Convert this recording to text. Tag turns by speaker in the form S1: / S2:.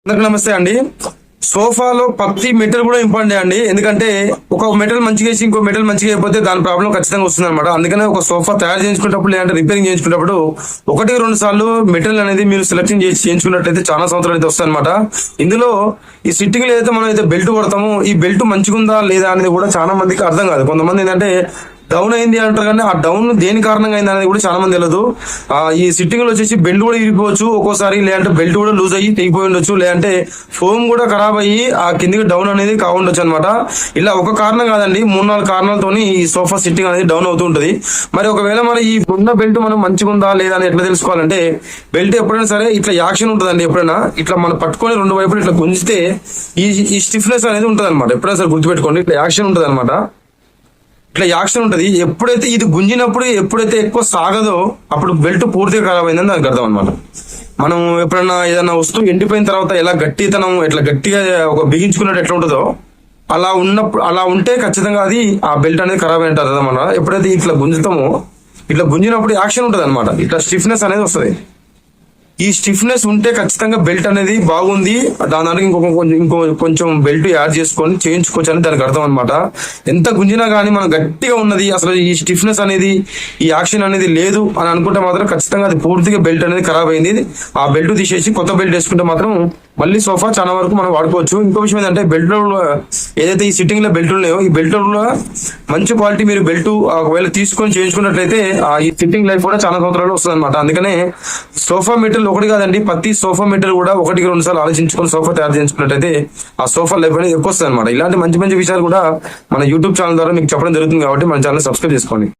S1: అందరికి నమస్తే అండి. సోఫాలో ప్రతి మెటల్ కూడా ఇంపార్టెంట్ అండి. ఎందుకంటే ఒక మెటల్ మంచిగా వేసి ఇంకో మెటల్ మంచిగా అయిపోతే దాని ప్రాబ్లం ఖచ్చితంగా వస్తుంది అనమాట. అందుకనే ఒక సోఫా తయారు చేయించుకున్నప్పుడు లేదంటే రిపేరింగ్ చేయించుకున్నప్పుడు 1-2 సార్లు మెటల్ అనేది మీరు సెలెక్షన్ చేసి చేయించుకున్నట్లయితే చాలా సంవత్సరాలు అయితే వస్తాయి అనమాట. ఇందులో ఈ సిట్టింగ్ లో అయితే మనం అయితే బెల్ట్ కొడతాము, ఈ బెల్ట్ మంచిగా ఉందా లేదా అనేది కూడా చాలా మందికి అర్థం కాదు. కొంతమంది ఏంటంటే డౌన్ అయింది అంటారు, కానీ ఆ డౌన్ దేని కారణంగా అయింది అనేది కూడా చాలా మంది తెలియదు. ఈ సిట్టింగ్ లో వచ్చేసి బెల్ట్ కూడా ఇరిగిపోవచ్చు ఒక్కోసారి, లేదంటే బెల్ట్ కూడా లూజ్ అయ్యి తెగిపోయి ఉండొచ్చు, లేదంటే ఫోమ్ కూడా ఖరాబ్ అయ్యి ఆ కిందికి డౌన్ అనేది కావుండొచ్చు అనమాట. ఇలా ఒక కారణం కాదండి, 3-4 కారణాలతోని ఈ సోఫా సిట్టింగ్ అనేది డౌన్ అవుతూ ఉంటది. మరి ఒకవేళ మరి ఈ ఉన్న బెల్ట్ మనం మంచిగా ఉందా లేదా అని ఎట్లా తెలుసుకోవాలంటే, బెల్ట్ ఎప్పుడైనా సరే ఇట్లా యాక్షన్ ఉంటుందండి. ఎప్పుడైనా ఇట్లా మనం పట్టుకొని 2 వైపులు ఇట్లా గుంజితే ఈ స్టిఫ్నెస్ అనేది ఉంటది అనమాట. ఎప్పుడైనా సరే గుర్తుపెట్టుకోండి, ఇట్లా యాక్షన్ ఉంటది అనమాట. ఇట్లా యాక్షన్ ఉంటది. ఎప్పుడైతే ఇది గుంజినప్పుడు ఎప్పుడైతే ఎక్కువ సాగదో అప్పుడు బెల్ట్ పూర్తిగా ఖరాబ్ అయిందని దానికి అర్థం అనమాట. మనం ఎప్పుడన్నా ఏదైనా వస్తువు ఎండిపోయిన తర్వాత ఎలా గట్టితనం ఎట్లా గట్టిగా ఒక బిగించుకున్నట్టు ఎట్లా ఉంటుందో అలా ఉంటే ఖచ్చితంగా అది ఆ బెల్ట్ అనేది ఖరాబ్ అయి ఉంటుంది అన్నమాట. ఎప్పుడైతే ఇట్లా గుంజుతామో ఇట్లా గుంజినప్పుడు యాక్షన్ ఉంటుంది అనమాట. ఇట్లా స్టిఫ్నెస్ అనేది వస్తుంది. ఈ స్టిఫ్నెస్ ఉంటే ఖచ్చితంగా బెల్ట్ అనేది బాగుంది, దానికి కొంచెం బెల్ట్ యాడ్ చేసుకొని చేయించుకోవచ్చు అని దానికి అర్థం అనమాట. ఎంత గుంజినా కానీ మనం గట్టిగా ఉన్నది, అసలు ఈ స్టిఫ్నెస్ అనేది ఈ యాక్షన్ అనేది లేదు అని అనుకుంటే మాత్రం ఖచ్చితంగా అది పూర్తిగా బెల్ట్ అనేది ఖరాబ్ అయింది. ఆ బెల్ట్ తీసేసి కొత్త బెల్ట్ వేసుకుంటే మాత్రం మళ్ళీ సోఫా చాలా వరకు మనం వాడుకోవచ్చు. ఇంకో విషయం ఏంటంటే బెల్ట్ ఏదైతే ఈ సిట్టింగ్ లో బెల్ట్ ఉన్నాయో ఈ బెల్ట్ మంచి క్వాలిటీ మీరు బెల్ట్ ఒకవేళ తీసుకొని చేయించుకున్నట్లయితే ఈ సిట్టింగ్ లైఫ్ కూడా చాలా సంవత్సరాలు వస్తుంది అనమాట. అందుకనే సోఫా మెటీరియల్ ఒకటి కాదండి, ప్రతి సోఫా మెటీరియల్ కూడా 1-2 సార్లు ఆలోచించుకొని సోఫా తయారు చేయించుకున్నట్లయితే ఆ సోఫా లైఫ్ అనేది ఎక్కువ వస్తుంది అనమాట. ఇలాంటి మంచి మంచి విషయాలు కూడా మన యూట్యూబ్ ఛానల్ ద్వారా మీకు చెప్పడం జరుగుతుంది కాబట్టి మన ఛానల్ సబ్స్క్రైబ్ చేసుకోండి.